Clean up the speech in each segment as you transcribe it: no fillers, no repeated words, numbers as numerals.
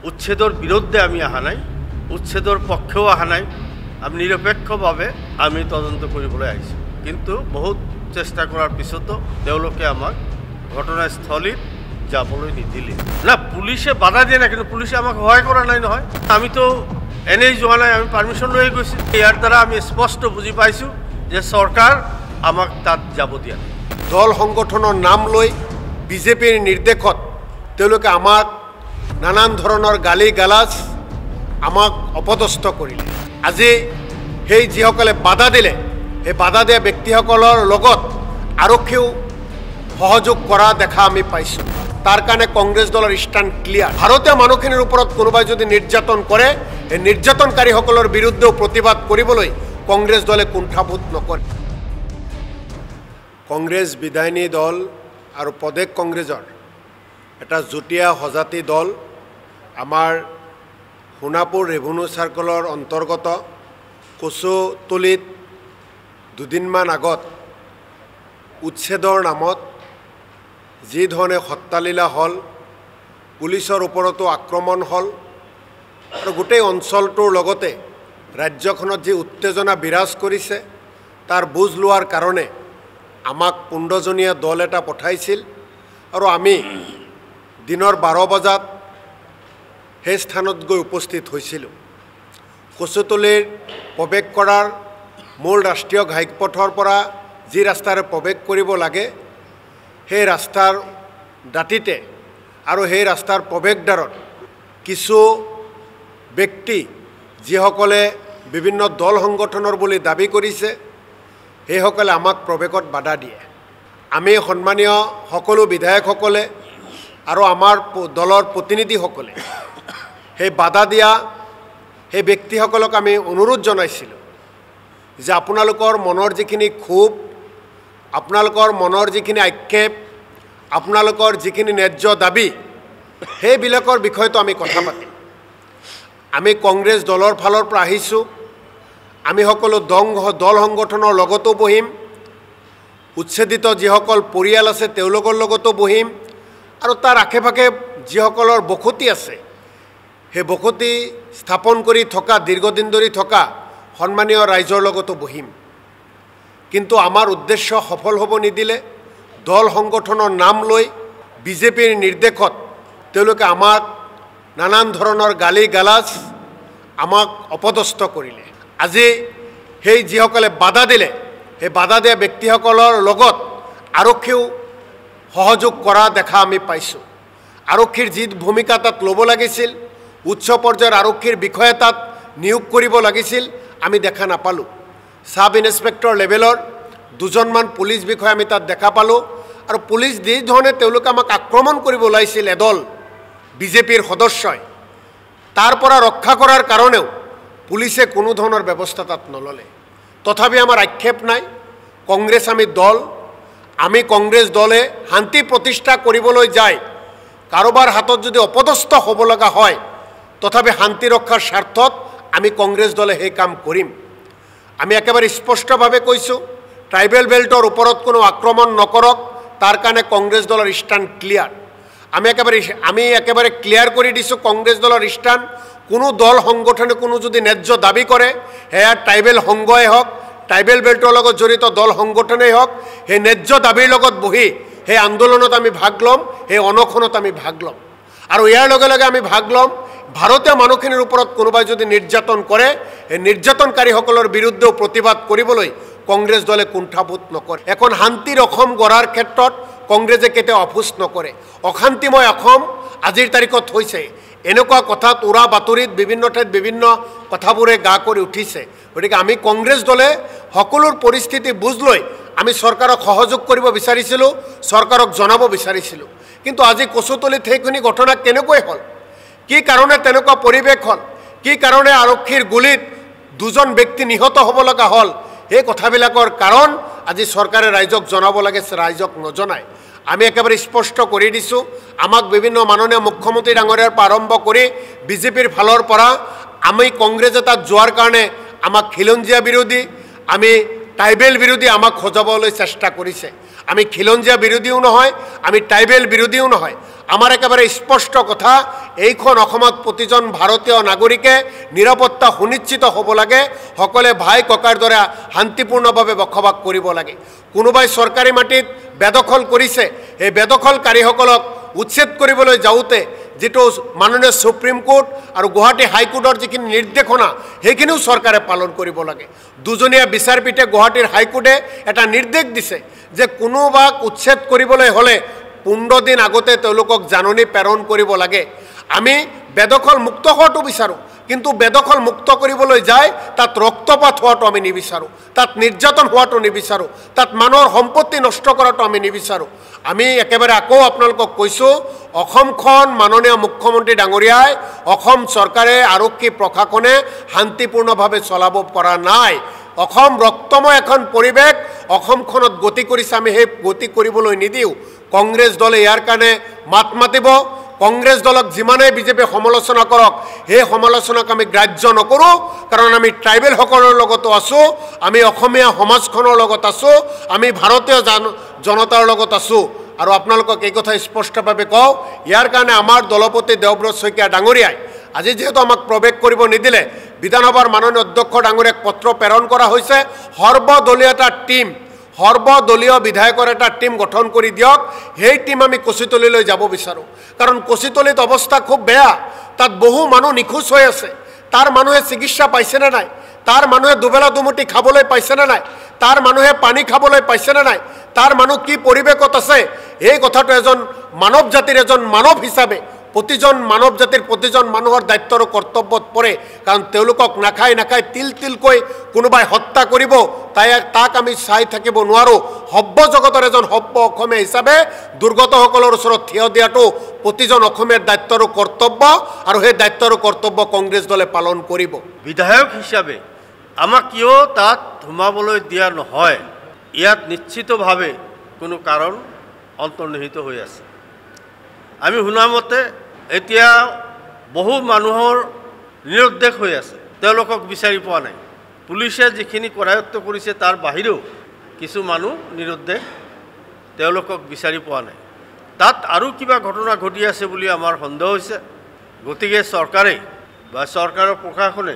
উচ্ছেদৰ বিৰুদ্ধে আমি অহা নাই, উচ্ছেদৰ পক্ষেও অহা নাই। আমি নিৰপেক্ষভাৱে আমি তদন্ত কৰিবলৈ আহিছোঁ, কিন্তু বহুত চেষ্টা কৰাৰ পিছতো তেওঁলোকে আমাক ঘটনাস্থলীত যাবলৈ নিদিলে। না, পুলিচে বাধা দিয়ে না, কিন্তু পুলিচে আমাক সহায় কৰা নাই নহয়। আমিতো এনেই যোৱা নাই, আমি পাৰ্মিশ্যন লৈ গৈছোঁ। ইয়াৰ দ্বাৰা আমি স্পষ্ট বুজি পাইছোঁ যে চৰকাৰ আমাক তাত যাব দিয়া নাই। দল সংগঠনৰ নাম লৈ বিজেপিৰ নিৰ্দেশত তেওঁলোকে আমাক নানান ধৰণৰ গালি গালাজ আমাক অপদস্থ কৰিলে। আজি সেই যিসকলে বাধা দিলে, সেই বাধা দিয়া ব্যক্তিসকলৰ লগত আৰক্ষীও সহযোগ কৰা দেখা আমি পাইছোঁ। তাৰ কাৰণে কংগ্ৰেছ দলৰ ষ্টেণ্ড ক্লিয়াৰ। ভাৰতীয় মানুহখিনিৰ ওপৰত কোনোবাই যদি নিৰ্যাতন কৰে, এই নিৰ্যাতনকাৰীসকলৰ বিৰুদ্ধেও প্ৰতিবাদ কৰিবলৈ কংগ্ৰেছ দলে কুণ্ঠাবোধ নকৰে। কংগ্ৰেছ বিধায়িনী দল আৰু প্ৰদেশ কংগ্ৰেছৰ এটা যুটীয়া সজাতি দল আমাৰ সোণাপুৰ ৰেভিনিউ চাৰ্কলৰ অন্তৰ্গত কচুতলিত দুদিনমান আগত উচ্ছেদৰ নামত যি ধৰণে হত্যালীলা হ'ল, পুলিচৰ ওপৰতো আক্ৰমণ হ'ল আৰু গোটেই অঞ্চলটোৰ লগতে ৰাজ্যখনত যি উত্তেজনা বিৰাজ কৰিছে তাৰ বুজ লোৱাৰ কাৰণে আমাক 15জনীয়া দল এটা পঠাইছিল আৰু আমি দিনৰ 12 বজাত সেই স্থানত গৈ উপস্থিত হৈছিলোঁ। কচুতলিৰ প্ৰৱেশ কৰাৰ মূল ৰাষ্ট্ৰীয় ঘাইপথৰ পৰা যি ৰাস্তাৰে প্ৰৱেশ কৰিব লাগে, সেই ৰাস্তাৰ দাঁতিতে আৰু সেই ৰাস্তাৰ প্ৰৱেশদ্বাৰত কিছু ব্যক্তি যিসকলে বিভিন্ন দল সংগঠনৰ বুলি দাবী কৰিছে, সেইসকলে আমাক প্ৰৱেশত বাধা দিয়ে। আমি সন্মানীয় সকলো বিধায়কসকলে আৰু আমাৰ দলৰ প্ৰতিনিধিসকলে সেই বাধা দিয়া সেই ব্যক্তিসকলক আমি অনুৰোধ জনাইছিলোঁ যে আপোনালোকৰ মনৰ যিখিনি ক্ষোভ, আপোনালোকৰ মনৰ যিখিনি আক্ষেপ, আপোনালোকৰ যিখিনি ন্যায্য দাবী, সেইবিলাকৰ বিষয়তো আমি কথা পাতিম। আমি কংগ্ৰেছ দলৰ ফালৰ পৰা আহিছোঁ, আমি সকলো দল সংগঠনৰ লগতো বহিম, উচ্ছেদিত যিসকল পৰিয়াল আছে তেওঁলোকৰ লগতো বহিম আৰু তাৰ আশে পাশে যিসকলৰ বসতি আছে, সেই বসতি স্থাপন কৰি থকা, দীৰ্ঘদিন ধৰি থকা সন্মানীয় ৰাইজৰ লগতো বহিম। কিন্তু আমাৰ উদ্দেশ্য সফল হ'ব নিদিলে। দল সংগঠনৰ নাম লৈ বিজেপিৰ নিৰ্দেশত তেওঁলোকে আমাক নানান ধৰণৰ গালি গালাজ আমাক অপদস্থ কৰিলে। আজি সেই যিসকলে বাধা দিলে, সেই বাধা দিয়া ব্যক্তিসকলৰ লগত আৰক্ষীও সহযোগ কৰা দেখা আমি পাইছোঁ। আৰক্ষীৰ যি ভূমিকা তাত ল'ব লাগিছিল, উচ্চ পৰ্যায়ৰ আৰক্ষীৰ বিষয়া তাত নিয়োগ কৰিব লাগিছিল, আমি দেখা নাপালোঁ। সাব ইন্সপেক্টৰ লেভেলৰ 2জনমান পুলিচ বিষয়া আমি তাত দেখা পালোঁ আৰু পুলিচ যি ধৰণে তেওঁলোকে আমাক আক্ৰমণ কৰিব ওলাইছিল এদল বিজেপিৰ সদস্যই, তাৰ পৰা ৰক্ষা কৰাৰ কাৰণেও পুলিচে কোনো ধৰণৰ ব্যৱস্থা তাত নল'লে। তথাপি আমাৰ আক্ষেপ নাই। কংগ্ৰেছ আমি দল, আমি কংগ্ৰেছ দলে শান্তি প্ৰতিষ্ঠা কৰিবলৈ যায় কাৰোবাৰ হাতত যদি অপদস্থ হ'ব লগা হয়, তথাপি শান্তি ৰক্ষাৰ স্বাৰ্থত আমি কংগ্ৰেছ দলে সেই কাম কৰিম। আমি একেবাৰে স্পষ্টভাৱে কৈছোঁ, ট্ৰাইবেল বেল্টৰ ওপৰত কোনো আক্ৰমণ নকৰক, তাৰ কাৰণে কংগ্ৰেছ দলৰ ষ্টেণ্ড ক্লিয়াৰ। আমি একেবাৰে ক্লিয়াৰ কৰি দিছোঁ কংগ্ৰেছ দলৰ ষ্টেণ্ড। কোনো দল সংগঠনে কোনো যদি ন্যায্য দাবী কৰে, সেয়া ট্ৰাইবেল সংঘই হওক, ট্ৰাইবেল বেল্টৰ লগত জড়িত দল সংগঠনেই হওক, সেই ন্যায্য দাবীৰ লগত বহি সেই আন্দোলনত আমি ভাগ ল'ম, সেই অনশনত আমি ভাগ ল'ম। আৰু ইয়াৰ লগে লগে আমি ভাগ ল'ম, ভাৰতীয় মানুহখিনিৰ ওপৰত কোনোবাই যদি নিৰ্যাতন কৰে, সেই নিৰ্যাতনকাৰীসকলৰ বিৰুদ্ধেও প্ৰতিবাদ কৰিবলৈ কংগ্ৰেছ দলে কুণ্ঠাবোধ নকৰে। এখন শান্তিৰ অসম গঢ়াৰ ক্ষেত্ৰত কংগ্ৰেছে কেতিয়াও আপোচ নকৰে। অশান্তিময় অসম আজিৰ তাৰিখত হৈছে, এনেকুৱা কথাত উৰা বাতৰিত বিভিন্ন ঠাইত বিভিন্ন কথাবোৰে গা কৰি উঠিছে। গতিকে আমি কংগ্ৰেছ দলে সকলোৰ পৰিস্থিতি বুজ লৈ আমি চৰকাৰক সহযোগ কৰিব বিচাৰিছিলোঁ, চৰকাৰক জনাব বিচাৰিছিলোঁ। কিন্তু আজি কচুতলিত সেইখিনি ঘটনা কেনেকৈ হ'ল, কি কাৰণে তেনেকুৱা পৰিৱেশ হ'ল, কি কাৰণে আৰক্ষীৰ গুলীত 2জন ব্যক্তি নিহত হ'ব লগা হ'ল, সেই কথাবিলাকৰ কাৰণ আজি চৰকাৰে ৰাইজক জনাব লাগে, ৰাইজক নজনায়। আমি একেবাৰে স্পষ্ট কৰি দিছোঁ, আমাক বিভিন্ন মাননীয় মুখ্যমন্ত্ৰী ডাঙৰীয়াৰ পৰা আৰম্ভ কৰি বিজেপিৰ ফালৰ পৰা আমি কংগ্ৰেছে তাত যোৱাৰ কাৰণে আমাক খিলঞ্জীয়া বিৰোধী, আমি ট্ৰাইবেল বিৰোধী আমাক সজাবলৈ চেষ্টা কৰিছে। আমি খিলঞ্জীয়া বিৰোধীও নহয়, আমি ট্ৰাইবেল বিৰোধীও নহয়, আমাৰ একেবাৰে স্পষ্ট কথা, এইখন অসমত প্ৰতিজন ভাৰতীয় নাগৰিকে নিৰাপত্তা সুনিশ্চিত হ'ব লাগে, সকলোৱে ভাই ককাৰ দৰে শান্তিপূৰ্ণভাৱে বসবাস কৰিব লাগে। কোনোবাই চৰকাৰী মাটিত বেদখল কৰিছে, এই বেদখলকাৰীসকলক উচ্ছেদ কৰিবলৈ যাওঁতে যেটো মাননীয় সুপ্ৰিম কোৰ্ট আৰু গুৱাহাটী হাইকোৰ্টৰ যিখিনি নিৰ্দেশনা সেইখিনিও চৰকাৰে পালন কৰিব লাগে। দুজনীয়া বিচাৰপীঠে গুৱাহাটীৰ হাইকোৰ্টে এটা নিৰ্দেশ দিছে যে কোনোবাক উচ্ছেদ কৰিবলৈ হ'লে 15 দিন আগতে তেওঁলোকক জাননী প্ৰেৰণ কৰিব লাগে। আমি বেদখল মুক্ত হোৱাটো বিচাৰোঁ, কিন্তু বেদখল মুক্ত কৰিবলৈ যায় তাত ৰক্তপাত হোৱাটো আমি নিবিচাৰোঁ, তাত নিৰ্যাতন হোৱাটো নিবিচাৰোঁ, তাত মানুহৰ সম্পত্তি নষ্ট কৰাটো আমি নিবিচাৰোঁ। আমি একেবাৰে আকৌ আপোনালোকক কৈছোঁ, অসমখন মাননীয় মুখ্যমন্ত্ৰী ডাঙৰীয়াই, অসম চৰকাৰে, আৰক্ষী প্ৰশাসনে শান্তিপূৰ্ণভাৱে চলাব পৰা নাই। অসম ৰক্তময় এখন পৰিৱেশ অসমখনত গতি কৰিছে, আমি সেই গতি কৰিবলৈ নিদিওঁ। কংগ্ৰেছ দলে ইয়াৰ কাৰণে মাত মাতিব। কংগ্ৰেছ দলক যিমানেই বিজেপি সমালোচনা কৰক, সেই সমালোচনাক আমি গ্ৰাহ্য নকৰোঁ, কাৰণ আমি ট্ৰাইবেলসকলৰ লগতো আছোঁ, আমি অসমীয়া সমাজখনৰ লগত আছোঁ, আমি ভাৰতীয় জনতাৰ লগত আছোঁ। আৰু আপোনালোকক এই কথা স্পষ্টভাৱে কওঁ, ইয়াৰ কাৰণে আমাৰ দলপতি দেৱব্ৰত শইকীয়া ডাঙৰীয়াই আজি যেহেতু আমাক প্ৰৱেশ কৰিব নিদিলে, বিধানসভাৰ মাননীয় অধ্যক্ষ ডাঙৰীয়াক পত্ৰ প্ৰেৰণ কৰা হৈছে, সৰ্বদলীয় এটা টীম, সৰ্বদলীয় বিধায়কৰ এটা টীম গঠন কৰি দিয়ক। সেই টীম আমি কচুতলিলৈ যাব বিচাৰোঁ, কাৰণ কচুতলিত অৱস্থা খুব বেয়া, তাত বহু মানুহ নিখোজ হৈ আছে। তাৰ মানুহে চিকিৎসা পাইছেনে নাই, তাৰ মানুহে দুবেলা দুমুঠি খাবলৈ পাইছেনে নাই, তাৰ মানুহে পানী খাবলৈ পাইছেনে নাই, তাৰ মানুহ কি পৰিৱেশত আছে, এই কথাটো এজন মানৱ জাতিৰ এজন মানৱ হিচাপে প্ৰতিজন মানৱ জাতিৰ প্ৰতিজন মানুহৰ দায়িত্ব আৰু কৰ্তব্যত পৰে। কাৰণ তেওঁলোকক নাখাই নাখাই তিল তিলকৈ কোনোবাই হত্যা কৰিব, তাক আমি চাই থাকিব নোৱাৰোঁ। সভ্য জগতৰ এজন সভ্য অসমীয়া হিচাপে দুৰ্গতসকলৰ ওচৰত থিয় দিয়াটো প্ৰতিজন অসমীয়াৰ দায়িত্ব আৰু কৰ্তব্য, আৰু সেই দায়িত্ব আৰু কৰ্তব্য কংগ্ৰেছ দলে পালন কৰিব। বিধায়ক হিচাপে আমাক কিয় তাত সোমাবলৈ দিয়া নহয়, ইয়াত নিশ্চিতভাৱে কোনো কাৰণ অন্তৰ্নিহিত হৈ আছে। আমি শুনামতে এতিয়া বহু মানুহৰ নিৰুদ্দেশ হৈ আছে, তেওঁলোকক বিচাৰি পোৱা নাই। পুলিচে যিখিনি কৰায়ত্ব কৰিছে তাৰ বাহিৰেও কিছু মানুহ নিৰুদ্দেশ, তেওঁলোকক বিচাৰি পোৱা নাই। তাত আৰু কিবা ঘটনা ঘটি আছে বুলি আমাৰ সন্দেহ হৈছে। গতিকে চৰকাৰে বা চৰকাৰৰ প্ৰশাসনে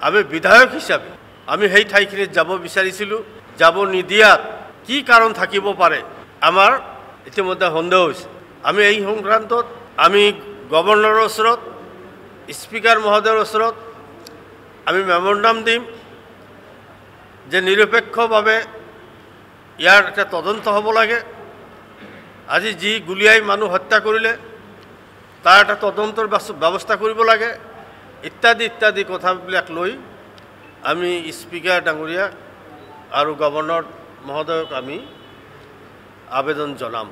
আমি বিধায়ক হিচাপে আমি সেই ঠাইখিনিত যাব বিচাৰিছিলোঁ, যাব নিদিয়াত কি কাৰণ থাকিব পাৰে আমাৰ ইতিমধ্যে সন্দেহ হৈছে। আমি এই সংক্ৰান্তত আমি গভৰ্ণৰৰ ওচৰত, স্পীকাৰ মহোদয়ৰ ওচৰত আমি মেমৰেণ্ডাম দিম যে নিৰপেক্ষভাৱে ইয়াৰ এটা তদন্ত হ'ব লাগে। আজি যি গুলীয়াই মানুহ হত্যা কৰিলে তাৰ এটা তদন্তৰ ব্যৱস্থা কৰিব লাগে, ইত্যাদি ইত্যাদি কথাবিলাক লৈ আমি স্পীকাৰ ডাঙৰীয়া আৰু গভৰ্ণৰ মহোদয়ক আমি আবেদন জনাম।